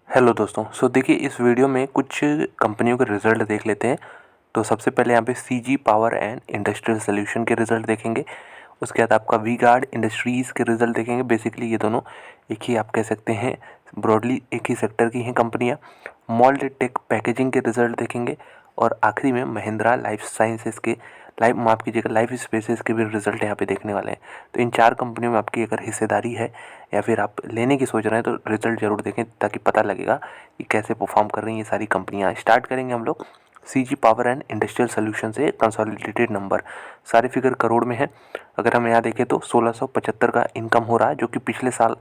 Hello दोस्तों। देखिए इस वीडियो में कुछ कंपनियों के रिज़ल्ट देख लेते हैं। तो सबसे पहले यहाँ पे CG power and industrial solution के रिज़ल्ट देखेंगे। उसके बाद आपका वी गार्ड इंडस्ट्रीज़ के रिज़ल्ट देखेंगे। बेसिकली ये दोनों एक ही आप कह सकते हैं, ब्रॉडली एक ही सेक्टर की हैं कंपनियाँ। मोल्ड टेक पैकेजिंग के रिज़ल्ट देखेंगे और आखिरी में महिंद्रा लाइफ साइंसेज़ के लाइफ स्पेसेस के भी रिज़ल्ट यहाँ पे देखने वाले हैं। तो इन 4 कंपनियों में आपकी अगर हिस्सेदारी है या फिर आप लेने की सोच रहे हैं तो रिज़ल्ट ज़रूर देखें, ताकि पता लगेगा कि कैसे परफॉर्म कर रही हैं ये सारी कंपनियाँ। स्टार्ट करेंगे हम लोग CG power and industrial solution से। कंसोलिडेटेड नंबर सारे फिगर करोड़ में है। अगर हम यहाँ देखें तो 1675 का इनकम हो रहा है, जो कि पिछले साल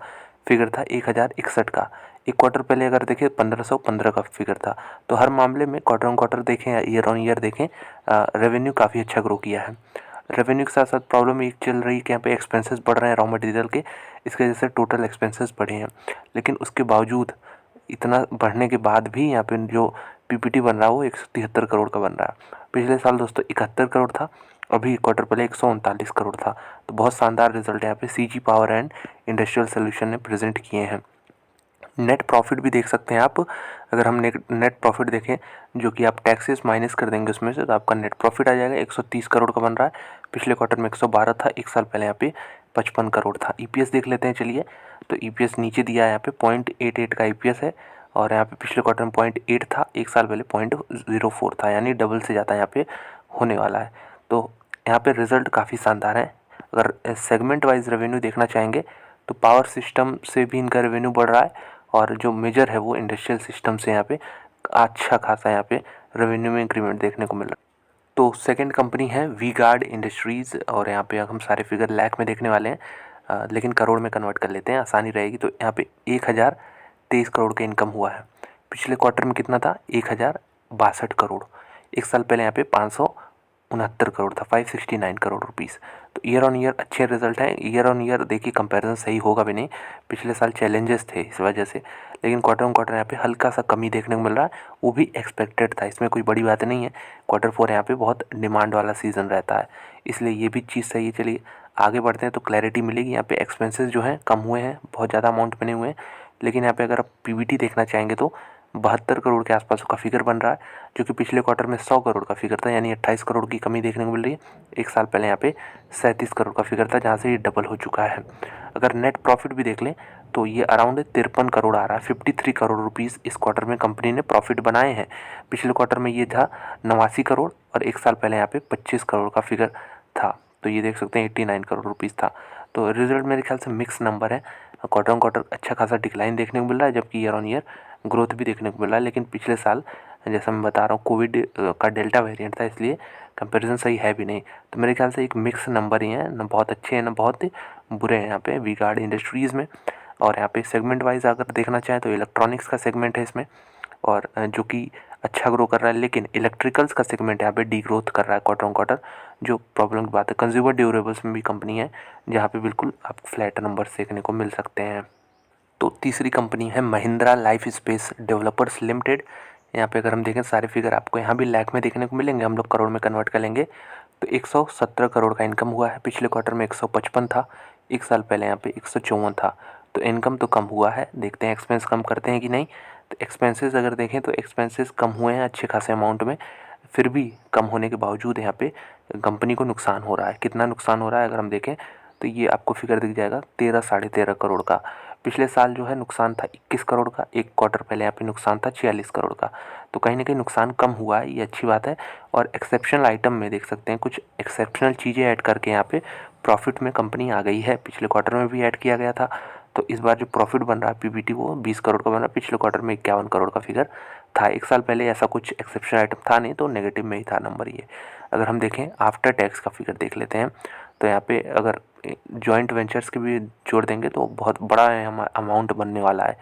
फिगर था 1061 का। एक क्वार्टर पहले अगर देखें 1515 का फिगर था। तो हर मामले में क्वार्टर ऑन क्वार्टर देखें या ईयर ऑन ईयर देखें, रेवेन्यू काफ़ी अच्छा ग्रो किया है। रेवेन्यू के साथ साथ प्रॉब्लम एक चल रही है कि यहाँ पे एक्सपेंसेस बढ़ रहे हैं रॉ मटेरियल के। इसकी वजह से टोटल एक्सपेंसेस बढ़े हैं, लेकिन उसके बावजूद इतना बढ़ने के बाद भी यहाँ पे जो पीपीटी बन रहा है वो 173 करोड़ का बन रहा है। पिछले साल दोस्तों 71 करोड़ था, अभी क्वार्टर पहले 139 करोड़ था। तो बहुत शानदार रिजल्ट यहाँ पे CG power and industrial solution ने प्रेजेंट किए हैं। नेट प्रॉफिट भी देख सकते हैं आप। अगर हम नेट प्रॉफिट देखें, जो कि आप टैक्सेस माइनस कर देंगे उसमें से, तो आपका नेट प्रॉफिट आ जाएगा 130 करोड़ का बन रहा है। पिछले क्वार्टर में 112 था, एक साल पहले यहाँ पे 55 करोड़ था। ईपीएस देख लेते हैं चलिए। तो ईपीएस नीचे दिया है यहाँ पे 0.88 का ईपीएस है, और यहाँ पे पिछले क्वार्टर में 0.8 था, एक साल पहले 0.04 था, यानी डबल से ज़्यादा यहाँ पे होने वाला है। तो यहाँ पे रिजल्ट काफ़ी शानदार है। अगर सेगमेंट वाइज रेवेन्यू देखना चाहेंगे तो पावर सिस्टम से भी इनका रेवेन्यू बढ़ रहा है, और जो मेजर है वो इंडस्ट्रियल सिस्टम से यहाँ पे अच्छा खासा यहाँ पे रेवेन्यू में इंक्रीमेंट देखने को मिल रहा है। तो सेकंड कंपनी है वी गार्ड इंडस्ट्रीज़, और यहाँ पे हम सारे फिगर लाख में देखने वाले हैं, लेकिन करोड़ में कन्वर्ट कर लेते हैं, आसानी रहेगी। तो यहाँ पे 1023 करोड़ का इनकम हुआ है। पिछले क्वार्टर में कितना था? 1062 करोड़। एक साल पहले यहाँ पे 569 करोड़ था, 569 करोड़ रुपीज़। तो ईयर ऑन ईयर अच्छे रिजल्ट हैं। ईयर ऑन ईयर देखिए कंपैरिजन सही होगा भी नहीं, पिछले साल चैलेंजेस थे इस वजह से, लेकिन क्वार्टर ऑन क्वार्टर यहाँ पे हल्का सा कमी देखने को मिल रहा है, वो भी एक्सपेक्टेड था, इसमें कोई बड़ी बात नहीं है। क्वार्टर 4 यहाँ पे बहुत डिमांड वाला सीज़न रहता है, इसलिए ये भी चीज़ सही है। चलिए आगे बढ़ते हैं तो क्लैरिटी मिलेगी। यहाँ पे एक्सपेंसेस जो हैं कम हुए हैं, बहुत ज़्यादा अमाउंट बने हुए हैं, लेकिन यहाँ पे अगर आप पीबीटी देखना चाहेंगे तो 72 करोड़ के आसपास का फिगर बन रहा है, जो कि पिछले क्वार्टर में 100 करोड़ का फिगर था, यानी 28 करोड़ की कमी देखने को मिल रही है। एक साल पहले यहाँ पे 37 करोड़ का फिगर था, जहाँ से ये डबल हो चुका है। अगर नेट प्रॉफिट भी देख लें तो ये अराउंड 53 करोड़ आ रहा है। 53 करोड़ रुपीज़ इस क्वार्टर में कंपनी ने प्रॉफिट बनाए हैं। पिछले क्वार्टर में ये था 89 करोड़, और एक साल पहले यहाँ पे 25 करोड़ का फिगर था। तो ये देख सकते हैं 89 करोड़ रुपीज़ था। तो रिजल्ट मेरे ख्याल से मिक्स नंबर है। क्वार्टर ऑन क्वार्टर अच्छा खासा डिक्लाइन देखने को मिल रहा है, जबकि ईयर ऑन ईयर ग्रोथ भी देखने को मिल रहा है। लेकिन पिछले साल जैसा मैं बता रहा हूँ कोविड का डेल्टा वेरिएंट था, इसलिए कंपैरिजन सही है भी नहीं। तो मेरे ख्याल से एक मिक्स नंबर ही है, ना बहुत अच्छे हैं ना बहुत बुरे हैं यहाँ पे वी गार्ड इंडस्ट्रीज़ में। और यहाँ पे सेगमेंट वाइज अगर देखना चाहें तो इलेक्ट्रॉनिक्स का सेगमेंट है इसमें, और जो कि अच्छा ग्रो कर रहा है, लेकिन इलेक्ट्रिकल्स का सेगमेंट यहाँ पे डी ग्रोथ कर रहा है क्वार्टर ऑन क्वार्टर, जो प्रॉब्लम की बात है। कंज्यूमर ड्यूरेबल्स में भी कंपनी है जहाँ पे बिल्कुल आपको फ्लैट नंबर देखने को मिल सकते हैं। तो तीसरी कंपनी है Mahindra life space developers limited. यहाँ पे अगर हम देखें सारे फिगर आपको यहाँ भी लाख में देखने को मिलेंगे, हम लोग करोड़ में कन्वर्ट कर लेंगे। तो 117 करोड़ का इनकम हुआ है। पिछले क्वार्टर में 155 था, एक साल पहले यहाँ पे 154 था। तो इनकम तो कम हुआ है, देखते हैं एक्सपेंस कम करते हैं कि नहीं। तो एक्सपेंसेस अगर देखें तो एक्सपेंसेस कम हुए हैं अच्छे खासे अमाउंट में, फिर भी कम होने के बावजूद यहाँ पे कंपनी को नुकसान हो रहा है। कितना नुकसान हो रहा है अगर हम देखें तो ये आपको फिगर दिख जाएगा 13 साढ़े 13 करोड़ का। पिछले साल जो है नुकसान था 21 करोड़ का, एक क्वार्टर पहले यहाँ पे नुकसान था 46 करोड़ का। तो कहीं ना कहीं नुकसान कम हुआ है, ये अच्छी बात है। और एक्सेप्शनल आइटम में देख सकते हैं कुछ एक्सेप्शनल चीज़ें ऐड करके यहाँ पे प्रॉफिट में कंपनी आ गई है। पिछले क्वार्टर में भी ऐड किया गया था। तो इस बार जो प्रॉफिट बन रहा है पीबीटी वो 20 करोड़ का बन रहा है। पिछले क्वार्टर में 51 करोड़ का फिगर था, एक साल पहले ऐसा कुछ एक्सेप्शनल आइटम था नहीं, तो नेगेटिव में ही था नंबर ये। अगर हम देखें आफ्टर टैक्स का फिगर देख लेते हैं, तो यहाँ पे अगर जॉइंट वेंचर्स के भी जोड़ देंगे तो बहुत बड़ा अमाउंट बनने वाला है।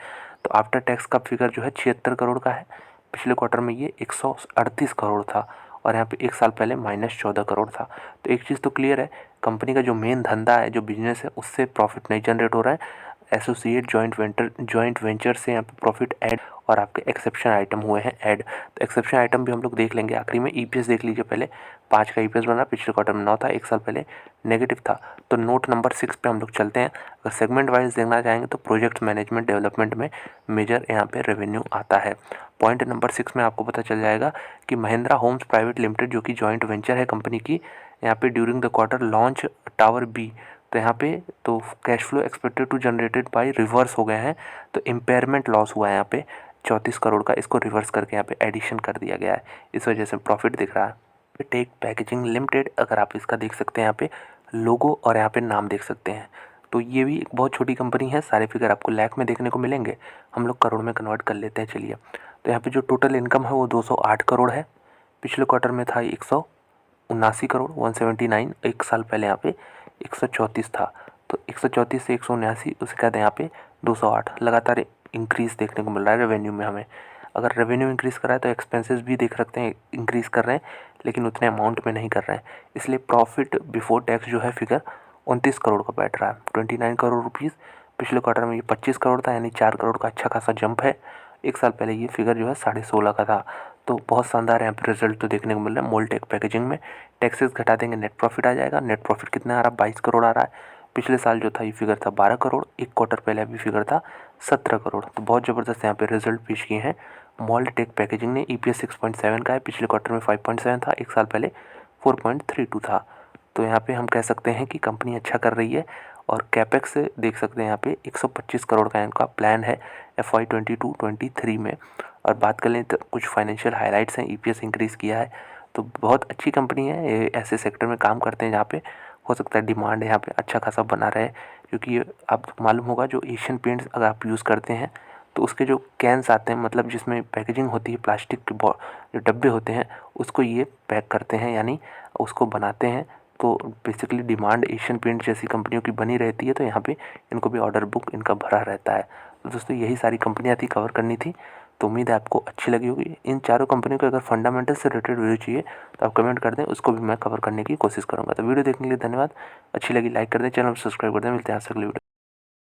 तो आफ्टर टैक्स का फिगर जो है 76 करोड़ का है। पिछले क्वार्टर में ये 138 करोड़ था, और यहाँ पे एक साल पहले -14 करोड़ था। तो एक चीज़ तो क्लियर है, कंपनी का जो मेन धंधा है, जो बिजनेस है, उससे प्रॉफिट नहीं जनरेट हो रहा है। एसोसिएट जॉइंट वेंचर से यहाँ पे प्रॉफिट ऐड और आपके एक्सेप्शन आइटम हुए हैं ऐड। तो एक्सेप्शन आइटम भी हम लोग देख लेंगे आखिरी में। ईपीएस देख लीजिए पहले, 5 का ईपीएस बना, पिछले क्वार्टर में 9 था, 1 साल पहले नेगेटिव था। तो नोट नंबर 6 पे हम लोग चलते हैं। अगर सेगमेंट वाइज देखना चाहेंगे तो प्रोजेक्ट मैनेजमेंट डेवलपमेंट में मेजर यहाँ पे रेवेन्यू आता है। पॉइंट नंबर 6 में आपको पता चल जाएगा कि महिंद्रा होम्स प्राइवेट लिमिटेड जो कि जॉइंट वेंचर है कंपनी की, यहाँ पे during the quarter launch tower B. तो यहाँ पे तो cash flow expected to generated by reverse हो गए हैं, तो इम्पेयरमेंट लॉस हुआ है यहाँ पे 34 करोड़ का, इसको रिवर्स करके यहाँ पे एडिशन कर दिया गया है, इस वजह से प्रॉफिट दिख रहा है। टेक पैकेजिंग लिमिटेड, अगर आप इसका देख सकते हैं यहाँ पे लोगो और यहाँ पे नाम देख सकते हैं। तो ये भी एक बहुत छोटी कंपनी है, सारे फिगर आपको लाख में देखने को मिलेंगे, हम लोग करोड़ में कन्वर्ट कर लेते हैं। चलिए, तो यहाँ पे जो टोटल इनकम है वो 208 करोड़ है, पिछले क्वार्टर में था 179 करोड़ 179, 1 साल पहले यहाँ पे 134 था। तो 134 से 179 उसे कहते हैं यहाँ पे 208, लगातार इंक्रीज़ देखने को मिल रहा है रेवेन्यू में हमें। अगर रेवेन्यू इंक्रीज़ कर रहा है तो एक्सपेंसेस भी देख सकते हैं इंक्रीज़ कर रहे हैं, लेकिन उतने अमाउंट में नहीं कर रहे हैं, इसलिए प्रॉफिट बिफोर टैक्स जो है फिगर 29 करोड़ का बैठ रहा है, 29 करोड़ रुपीज़। पिछले क्वार्टर में ये 25 करोड़ था, यानी 4 करोड़ का अच्छा खासा जंप है। 1 साल पहले ये फिगर जो है 16.5 का था। तो बहुत शानदार यहाँ पे रिजल्ट तो देखने को मिल रहा है। मोल्टेक पैकेजिंग में टैक्सेस घटा देंगे, नेट प्रॉफिट आ जाएगा। नेट प्रॉफिट कितना आ रहा है? 22 करोड़ आ रहा है। पिछले साल जो था ये फिगर था 12 करोड़, 1 क्वार्टर पहले अभी फिगर था 17 करोड़। तो बहुत ज़बरदस्त यहाँ पे रिजल्ट पेश किए हैं मोल्टेक पैकेजिंग ने। ईपीएस 6.7 का है, पिछले क्वार्टर में 5.7 था, 1 साल पहले 4.32 था। तो यहाँ पे हम कह सकते हैं कि कंपनी अच्छा कर रही है। और कैपेक्स देख सकते हैं यहाँ पे 125 करोड़ का इनका प्लान है FY 22-23 में। और बात कर लें तो कुछ फाइनेंशियल हाइलाइट्स हैं, ईपीएस इंक्रीज़ किया है, तो बहुत अच्छी कंपनी है। ये ऐसे सेक्टर में काम करते हैं जहाँ पे हो सकता है डिमांड यहाँ पे अच्छा खासा बना रहे, क्योंकि ये आपको मालूम होगा जो एशियन पेंट्स अगर आप यूज़ करते हैं तो उसके जो कैंस आते हैं, मतलब जिसमें पैकेजिंग होती है, प्लास्टिक के जो डब्बे होते हैं उसको ये पैक करते हैं, यानी उसको बनाते हैं। तो बेसिकली डिमांड एशियन पेंट जैसी कंपनियों की बनी रहती है, तो यहाँ पे इनको भी ऑर्डर बुक इनका भरा रहता है। तो दोस्तों यही सारी कंपनियाँ थी, कवर करनी थी, तो उम्मीद है आपको अच्छी लगी होगी। इन चारों कंपनियों को अगर फंडामेंटल से रिलेटेड वीडियो चाहिए तो आप कमेंट कर दें, उसको भी मैं कवर करने की कोशिश करूँगा। तो वीडियो देखने के लिए धन्यवाद। अच्छी लगी लाइक कर दें, चैनल सब्सक्राइब कर दें। मिलते हैं आपसे अगली वीडियो।